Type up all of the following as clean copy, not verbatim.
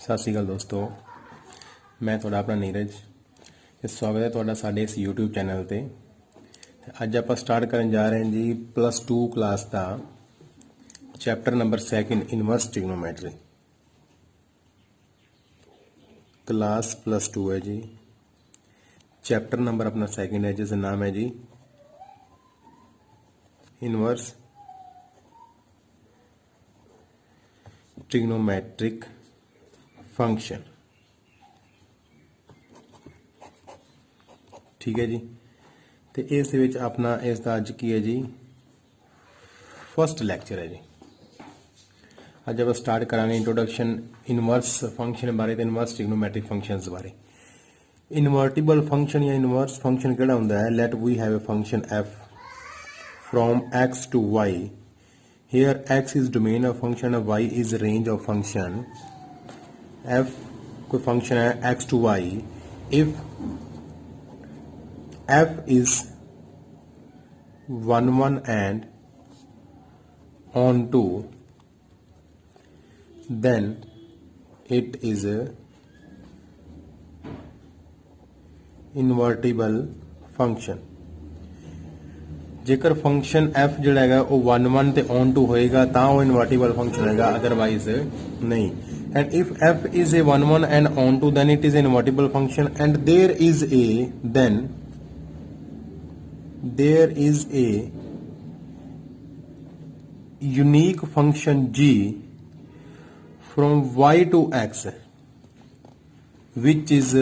सत श्री अकाल दोस्तों, मैं तुहाडा अपना नीरज। स्वागत है तुहाडा साडे इस यूट्यूब चैनल ते। अज आप स्टार्ट करन जा रहे हैं जी +2 क्लास का chapter number 2 inverse trigonometry. Class +2 है जी, चैप्टर नंबर अपना 2 है जिसका नाम है जी इनवर्स ट्रिग्नोमेट्रिक फंक्शन। ठीक है जी। तो इस विच अपना इसका अज की है जी फर्स्ट लैक्चर है जी। अज आप स्टार्ट करांगे इंट्रोडक्शन इनवर्स फंक्शन बारे ते इनवर्स ट्रिग्नोमेट्रिक फंक्शंस बारे। इनवर्टिबल फंक्शन या इनवर्स फंक्शन किहड़ा हुंदा है? Let we have a function f from x to y। Here x is domain of function and y is range of function। f कोई function है x to y। if f is 1 1 and on 2 then it is a invertible function। जेकर function f जिहड़ा है वो 1 1 ते on 2 होएगा तां वो इनवर्टिबल फंक्शन होएगा, अदरवाइज नहीं। and if f is a 1 1 and on 2 then it is an invertible function and there is a unique function g from y to x which is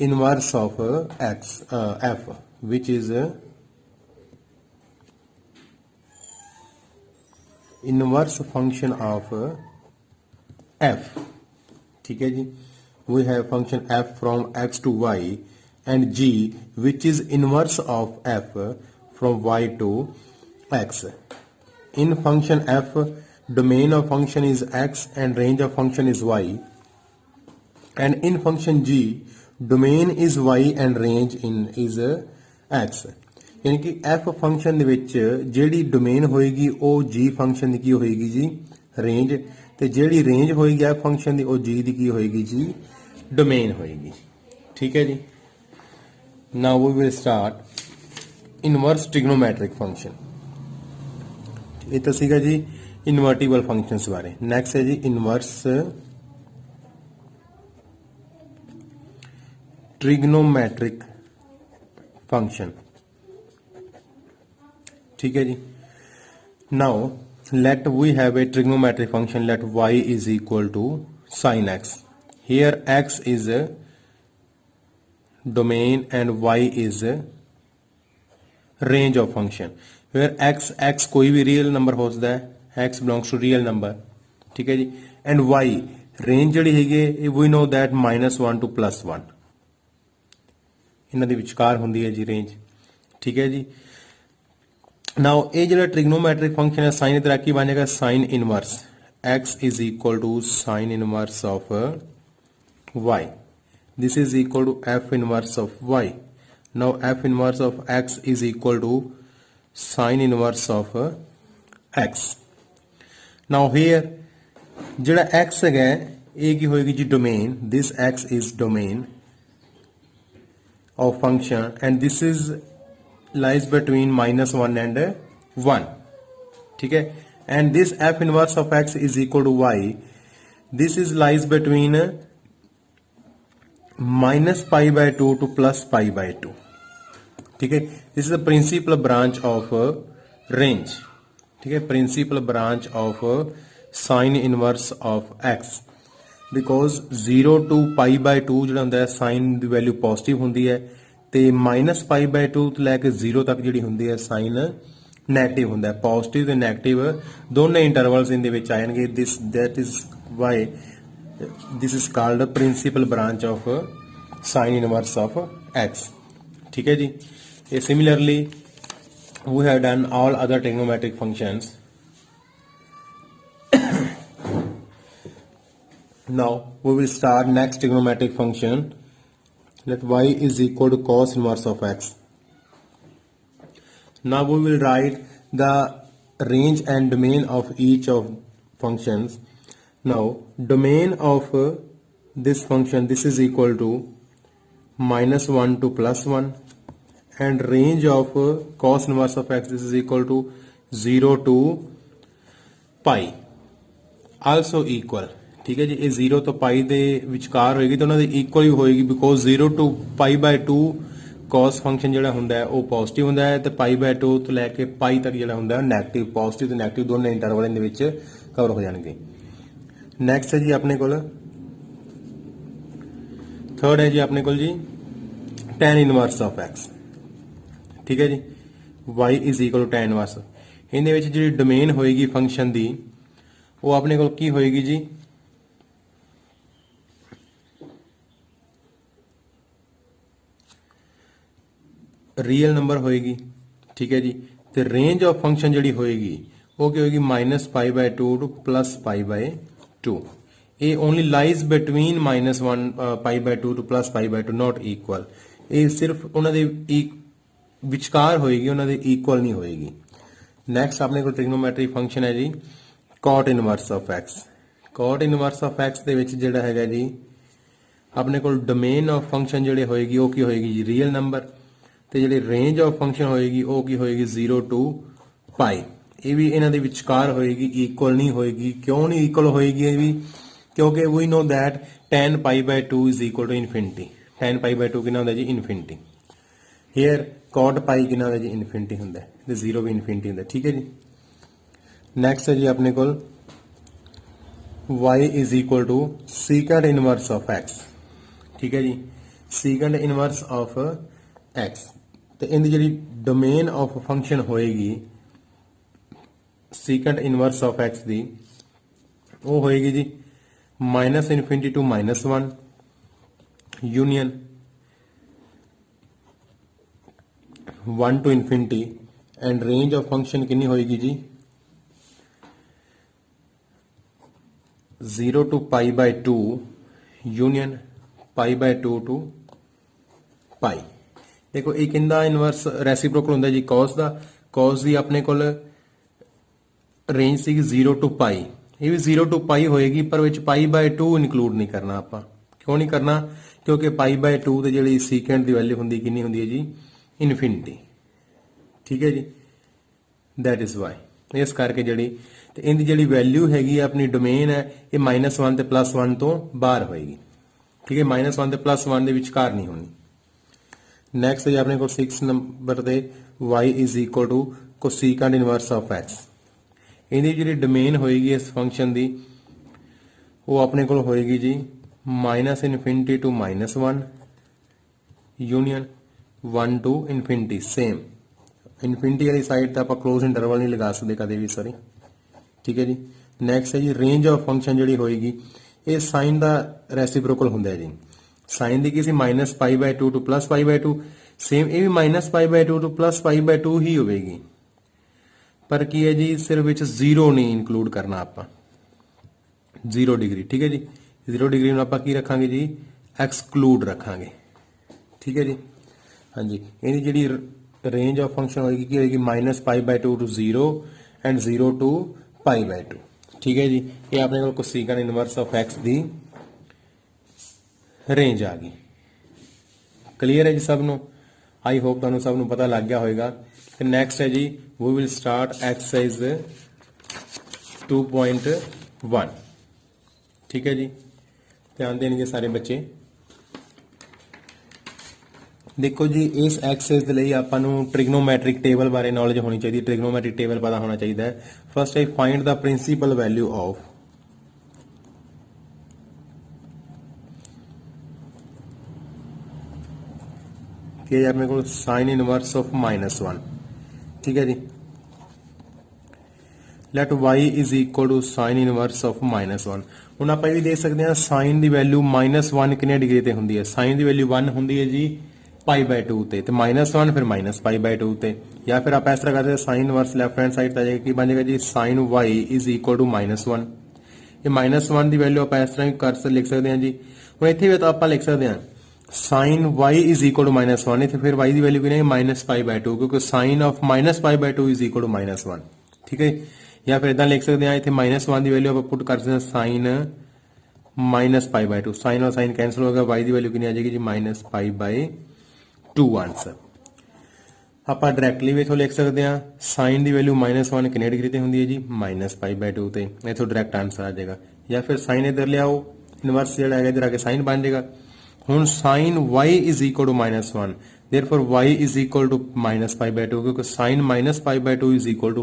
inverse of x f which is inverse function of f। ठीक है जी। we have function f from x to y and g which is inverse of f from y to x। in function f domain of function is x and range of function is y and in function g domain is y and range is x। यानी कि f function दे विच जिहड़ी domain होएगी ਉਹ g function दी की होएगी जी range, ते जिहड़ी range होएगी f फंक्शन दी ਉਹ g दी की होएगी जी डोमेन होएगी। ठीक है जी। Now we will start inverse trigonometric function. ये तो सीगा जी इनवर्टिबल फंक्शंस बारे। नेक्स्ट है जी इनवर्स ट्रिग्नोमेट्रिक फंक्शन। ठीक है जी। Now let we have a trigonometric function let y is equal to sin x। here x is a domain and y is a range of function where x कोई भी real number हो सकता है, x belongs to real number। ठीक है जी। and y range जिहड़ी हैगी we know that -1 to +1 इन्हां दे विचकार हुंदी है जी रेंज। ठीक है जी। नाउ ये जो ट्रिग्नोमेट्रिक फंक्शन है साइन इधर की बनेगा sine inverse x is equal to sine inverse of y। This is equal to f inverse of y। Now f inverse of x is equal to sine inverse of x। Now here जिहड़ा x है ये की होएगी जी domain, this x is domain of function and this is lies between -1 and 1। ठीक है। and this f inverse of x is equal to y, this is lies between -π/2 to +π/2। ठीक है। this is a principal branch of range। ठीक है। principal branch of sin inverse of x because 0 to π/2 ਜਿਹੜਾ ਹੁੰਦਾ ਹੈ sin ਦੀ value positive ਹੁੰਦੀ ਹੈ ਤੇ -π/2 ਤੋਂ ਲੈ ਕੇ 0 ਤੱਕ ਜਿਹੜੀ ਹੁੰਦੀ ਹੈ ਸਾਈਨ ਨੈਗੇਟਿਵ ਹੁੰਦਾ ਹੈ। ਪੋਜ਼ਿਟਿਵ ਤੇ ਨੈਗੇਟਿਵ ਦੋਨੇ ਇੰਟਰਵਲਸ ਇਹਦੇ ਵਿੱਚ ਆ ਜਾਣਗੇ। ਦਿਸ that is why this is called principal branch of sign inverse of x। ठीक है जी। ये similarly we have done all other trigonometric functions। now we will start next trigonometric function। let y is equal to cos inverse of x। now we will write the range and domain of each of functions। now domain of this function, this is equal to -1 to +1, and range of cos inverse of x, this is equal to 0 to pi, also equal। ठीक है जी, ये 0 ਤੋਂ ਪਾਈ ਦੇ ਵਿਚਕਾਰ ਹੋਏਗੀ ਤਾਂ ਉਹਨਾਂ ਦੇ ਇਕੁਅਲ ਹੀ ਹੋਏਗੀ, ਬਿਕੋਜ਼ 0 to π/2 cos ਫੰਕਸ਼ਨ ਜਿਹੜਾ ਹੁੰਦਾ ਹੈ ਉਹ ਪੋਜ਼ਿਟਿਵ ਹੁੰਦਾ ਹੈ ਤੇ π/2 ਤੋਂ ਲੈ ਕੇ ਪਾਈ ਤੱਕ ਜਿਹੜਾ ਹੁੰਦਾ ਹੈ ਨੈਗੇਟਿਵ, ਪੋਜ਼ਿਟਿਵ ਤੇ ਨੈਗੇਟਿਵ ਦੋਨੇ ਇੰਟਰਵਲ ਦੇ ਵਿੱਚ ਕਵਰ ਹੋ ਜਾਣਗੇ। ਨੈਕਸਟ ਹੈ ਜੀ ਆਪਣੇ ਕੋਲ ਥਰਡ ਹੈ ਜੀ ਆਪਣੇ ਕੋਲ ਜੀ tan ਇਨਵਰਸ ਆਫ x। ਠੀਕ ਹੈ ਜੀ, y is equal to tan inverse. ਇਹਦੇ ਵਿੱਚ ਜਿਹੜੀ ਡੋਮੇਨ ਹੋਏਗੀ ਫੰਕਸ਼ਨ ਦੀ ਉਹ ਆਪਣੇ ਕੋਲ ਕੀ ਹੋਏਗੀ ਜੀ, ਰੀਅਲ ਨੰਬਰ ਹੋਏਗੀ। ਠੀਕ ਹੈ ਜੀ, ਤੇ ਰੇਂਜ ਆਫ ਫੰਕਸ਼ਨ ਜਿਹੜੀ ਹੋਏਗੀ ਉਹ ਕੀ ਹੋਏਗੀ, -π/2 to +π/2। ਇਹ only lies between -1 π/2 to +π/2, not equal. ਇਹ ਸਿਰਫ ਉਹਨਾਂ ਦੇ ਵਿਚਕਾਰ ਹੋਏਗੀ, ਉਹਨਾਂ ਦੇ ਇਕੁਅਲ ਨਹੀਂ ਹੋਏਗੀ। ਨੈਕਸਟ ਆਪਣੇ ਕੋਲ ਟ੍ਰਿਗਨੋਮੈਟਰੀ ਫੰਕਸ਼ਨ ਹੈ ਜੀ cot inverse of x। cot inverse of x ਦੇ ਵਿੱਚ ਜਿਹੜਾ ਹੈਗਾ ਜੀ ਆਪਣੇ ਕੋਲ ਡੋਮੇਨ ਆਫ ਫੰਕਸ਼ਨ ਜਿਹੜੇ ਹੋਏਗੀ ਉਹ ਕੀ ਹੋਏਗੀ ਜੀ, ਰੀਅਲ ਨੰਬਰ, ਤੇ ਜਿਹੜੀ ਰੇਂਜ ਆਫ ਫੰਕਸ਼ਨ ਹੋਏਗੀ ਉਹ ਕੀ ਹੋਏਗੀ, 0 to π। ਇਹ ਵੀ ਇਹਨਾਂ ਦੇ ਵਿਚਕਾਰ ਹੋਏਗੀ, ਇਕੁਅਲ ਨਹੀਂ ਹੋਏਗੀ। ਕਿਉਂ ਨਹੀਂ ਇਕੁਅਲ ਹੋਏਗੀ ਇਹ ਵੀ, ਕਿਉਂਕਿ ਵੀ ਨੋ that tan π/2 is equal to infinity। tan π/2 ਕਿੰਨਾ ਹੁੰਦਾ ਜੀ, ਇਨਫਿਨਿਟੀ। ਹੇਅਰ cot π ਕਿੰਨਾ ਹੁੰਦਾ ਜੀ, ਇਨਫਿਨਿਟੀ ਹੁੰਦਾ ਤੇ 0 ਵੀ ਇਨਫਿਨਿਟੀ ਹੁੰਦਾ। ਠੀਕ ਹੈ ਜੀ, ਨੈਕਸਟ ਹੈ ਜੀ ਆਪਣੇ ਕੋਲ y is equal to secant inverse of x। ਠੀਕ ਹੈ ਜੀ, secant inverse of x, ਤੇ ਇਹਦੀ ਜਿਹੜੀ ਡੋਮੇਨ ਆਫ ਫੰਕਸ਼ਨ ਹੋਏਗੀ secant inverse of x ਦੀ ਉਹ ਹੋਏਗੀ ਜੀ -∞ to -1 union 1 to infinity, and range of function ਕਿੰਨੀ ਹੋਏਗੀ ਜੀ, 0 to π/2 union π/2 to π। ਦੇਖੋ ਇਹ ਕਿੰਦਾ ਇਨਵਰਸ ਰੈਸੀਪ੍ਰੋਕਲ ਹੁੰਦਾ ਜੀ cos ਦਾ। cos ਦੀ ਆਪਣੇ ਕੋਲ ਰੇਂਜ ਸੀ 0 to π, ਇਹ ਵੀ 0 to π ਹੋਏਗੀ, ਪਰ ਵਿੱਚ π/2 ਇਨਕਲੂਡ ਨਹੀਂ ਕਰਨਾ ਆਪਾਂ। ਕਿਉਂ ਨਹੀਂ ਕਰਨਾ, ਕਿਉਂਕਿ π/2 ਤੇ ਜਿਹੜੀ ਸੀਕੈਂਟ ਦੀ ਵੈਲਿਊ ਹੁੰਦੀ ਕਿੰਨੀ ਹੁੰਦੀ ਹੈ ਜੀ, ਇਨਫਿਨਿਟੀ। ਠੀਕ ਹੈ ਜੀ, ਦੈਟ ਇਜ਼ ਵਾਈ। ਇਸ ਕਰਕੇ ਜਿਹੜੀ ਤੇ ਇਹਦੀ ਜਿਹੜੀ ਵੈਲਿਊ ਹੈਗੀ ਆਪਣੀ ਡੋਮੇਨ ਹੈ ਇਹ -1 ਤੇ +1 ਤੋਂ ਬਾਹਰ ਹੋਏਗੀ। ਠੀਕ ਹੈ, -1 ਤੇ +1 ਦੇ ਵਿਚਕਾਰ ਨਹੀਂ ਹੋਣੀ। ਨੈਕਸਟ ਹੈ ਆਪਣੇ ਕੋਲ 6 ਨੰਬਰ ਤੇ y is equal to cosecant inverse of x। ਇਹਦੀ ਜਿਹੜੀ ਡੋਮੇਨ ਹੋਏਗੀ ਇਸ ਫੰਕਸ਼ਨ ਦੀ ਉਹ ਆਪਣੇ ਕੋਲ ਹੋਏਗੀ ਜੀ -∞ to -1 union 1 to infinity। Same infinity ਵਾਲੀ ਸਾਈਡ ਤੇ ਆਪਾਂ ਕਲੋਜ਼ ਇੰਟਰਵਲ ਨਹੀਂ ਲਗਾ ਸਕਦੇ ਕਦੇ ਵੀ, ਸੌਰੀ। ਠੀਕ ਹੈ ਜੀ, ਨੈਕਸਟ ਹੈ ਜੀ ਰੇਂਜ ਆਫ ਫੰਕਸ਼ਨ ਜਿਹੜੀ ਹੋਏਗੀ ਇਹ ਸਾਈਨ ਦਾ ਰੈਸੀਪ੍ਰੋਕਲ ਹੁੰਦਾ ਹੈ ਜੀ। ਸਾਈਨ ਦੀ ਕਿਸੇ -π/2 to +π/2, ਸੇਮ ਇਹ ਵੀ -π/2 to +π/2 ਹੀ ਹੋਵੇਗੀ, ਪਰ ਕੀ ਹੈ ਜੀ ਸਿਰਫ ਵਿੱਚ 0 ਨਹੀਂ ਇਨਕਲੂਡ ਕਰਨਾ ਆਪਾਂ, 0 ਡਿਗਰੀ। ਠੀਕ ਹੈ ਜੀ, 0 ਡਿਗਰੀ ਨੂੰ ਆਪਾਂ ਕੀ ਰੱਖਾਂਗੇ ਜੀ, ਐਕਸਕਲੂਡ ਰੱਖਾਂਗੇ। ਠੀਕ ਹੈ ਜੀ, ਹਾਂਜੀ। ਇਹਦੀ ਜਿਹੜੀ ਰੇਂਜ ਆਫ ਫੰਕਸ਼ਨ ਹੋਏਗੀ ਕੀ ਹੋਏਗੀ, -π/2 to 0 and 0 to π/2। ਠੀਕ ਹੈ ਜੀ, ਇਹ ਆਪਣੇ ਕੋਲ ਕੋਸੀਕੈਂਟ inverse of x the range ਆ ਗਈ। ਕਲੀਅਰ ਹੈ ਜੀ ਸਭ ਨੂੰ? ਆਈ ਹੋਪ ਤੁਹਾਨੂੰ ਸਭ ਨੂੰ ਪਤਾ ਲੱਗ ਗਿਆ ਹੋਵੇਗਾ। ਤੇ ਨੈਕਸਟ ਹੈ ਜੀ we will start exercise 2.1। ਠੀਕ ਹੈ ਜੀ, ਧਿਆਨ ਦੇਣਗੇ ਸਾਰੇ ਬੱਚੇ। ਦੇਖੋ ਜੀ ਇਸ ਐਕਸਰਸਾਈਜ਼ ਦੇ ਲਈ ਆਪਾਂ ਨੂੰ ਟ੍ਰਿਗਨੋਮੈਟ੍ਰਿਕ ਟੇਬਲ ਬਾਰੇ ਨੌਲੇਜ ਹੋਣੀ ਚਾਹੀਦੀ ਹੈ। ਟ੍ਰਿਗਨੋਮੈਟ੍ਰਿਕ ਟੇਬਲ ਪਤਾ ਹੋਣਾ ਚਾਹੀਦਾ ਹੈ। First I find the principal value of ਕਿ ਆਪਣੇ ਕੋਲ ਸਾਈਨ ਇਨਵਰਸ ਆਫ -1। ਠੀਕ ਹੈ ਜੀ, light y is equal to sin inverse of -1। ਹੁਣ ਆਪਾਂ ਇਹ ਵੀ ਦੇਖ ਸਕਦੇ ਹਾਂ ਸਾਈਨ ਦੀ ਵੈਲਿਊ -1 ਕਿੰਨੇ ਡਿਗਰੀ ਤੇ ਹੁੰਦੀ ਹੈ। ਸਾਈਨ ਦੀ ਵੈਲਿਊ 1 ਹੁੰਦੀ ਹੈ ਜੀ π/2 ਤੇ -1 ਫਿਰ -π/2 ਤੇ, ਜਾਂ ਫਿਰ ਆਪਾਂ ਇਸ ਤਰ੍ਹਾਂ ਕਰਦੇ sign inverse left hand side ਤੇ ਆ ਜਾਏਗਾ, ਕੀ ਬਣ ਜਾਏਗਾ ਜੀ sin y is equal to -1। ਇਹ -1 ਦੀ ਵੈਲਿਊ ਆਪਾਂ ਇਸ ਤਰ੍ਹਾਂ ਵੀ ਲਿਖ ਸਕਦੇ ਹਾਂ ਜੀ। ਹੁਣ ਇੱਥੇ ਵੀ ਤਾਂ ਆਪਾਂ ਲਿਖ ਸਕਦੇ ਹਾਂ sin y is equal to -1, ਇੱਥੇ ਫਿਰ y ਦੀ ਵੈਲਿਊ ਕਿੰਨੀ ਹੈ -π/2, ਕਿਉਂਕਿ sin of -π/2 is equal to -1। ਠੀਕ ਹੈ, ਜਾਂ ਫਿਰ ਇਦਾਂ ਲਿਖ ਸਕਦੇ ਹਾਂ ਇੱਥੇ -1 ਦੀ ਵੈਲਿਊ ਆਪਾਂ ਪੁੱਟ ਕਰ ਸਕਦੇ ਹਾਂ sin minus pi by 2, sine और साइन कैंसिल होगा, y की वैल्यू कितनी आ जाएगी जी माइनस पाई बाय 2 आंसर। ਆਪਾਂ ਡਾਇਰੈਕਟਲੀ ਵੀ ਇਥੋਂ ਲਿਖ ਸਕਦੇ ਹਾਂ ਸਾਈਨ ਦੀ ਵੈਲਿਊ -1 ਕਿੰਨੇ ਡਿਗਰੀ ਤੇ ਹੁੰਦੀ ਹੈ ਜੀ -π/2 ਤੇ, ਇਥੋਂ ਡਾਇਰੈਕਟ ਆਨਸਰ ਆ ਜਾਏਗਾ। ਜਾਂ ਫਿਰ ਸਾਈਨ ਇਧਰ ਲਿਆਓ, ਇਨਵਰਸ ਜਿਹੜਾ ਹੈਗਾ ਇਧਰ ਆ ਕੇ ਸਾਈਨ ਬਣ ਜਾਏਗਾ। ਹੁਣ ਸਾਈਨ y = -1, देयरफॉर y = -π/2 ਕਿਉਂਕਿ ਸਾਈਨ -π/2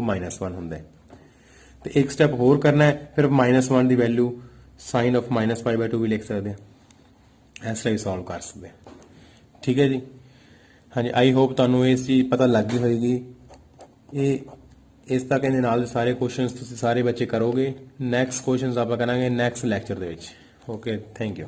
= -1 ਹੁੰਦਾ ਹੈ। ਤੇ ਇੱਕ ਸਟੈਪ ਹੋਰ ਕਰਨਾ ਹੈ, ਫਿਰ -1 ਦੀ ਵੈਲਿਊ ਸਾਈਨ ਆਫ -π/2 ਵੀ ਲਿਖ ਸਕਦੇ ਹਾਂ, ਇਸ ਤਰ੍ਹਾਂ ਹੀ ਸੋਲਵ ਕਰ ਸਕਦੇ ਹਾਂ। ਠੀਕ ਹੈ ਜੀ। ਹਾਂਜੀ, ਆਈ ਹੋਪ ਤੁਹਾਨੂੰ ਇਸ ਚੀਜ਼ ਪਤਾ ਲੱਗ ਗਈ ਹੋਏਗੀ। ਇਹ ਇਸ ਤੱਕ ਇਹਦੇ ਨਾਲ ਸਾਰੇ ਕੁਐਸਚਨਸ ਤੁਸੀਂ ਸਾਰੇ ਬੱਚੇ ਕਰੋਗੇ। ਨੈਕਸਟ ਕੁਐਸਚਨਸ ਆਪਾਂ ਕਰਾਂਗੇ ਨੈਕਸਟ ਲੈਕਚਰ ਦੇ ਵਿੱਚ। Okay, thank you.